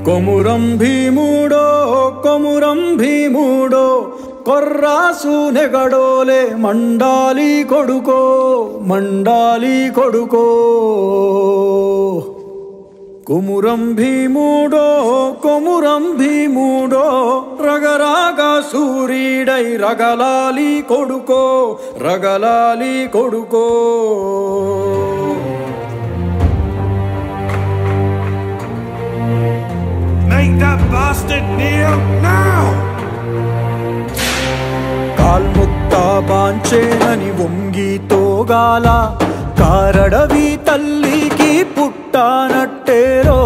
కొమురం భీముడో కొర్రాసు నెగడోలే మండాలి కొడుకో కొమురం భీముడో రగరాగా సూరీడై రగలాలి కొడుకో Make that bastard kneel now! కాల్ముక్తా బాంచేనని వంగి తోగాల కారడవి తల్లికి పుట్టానట్టేరో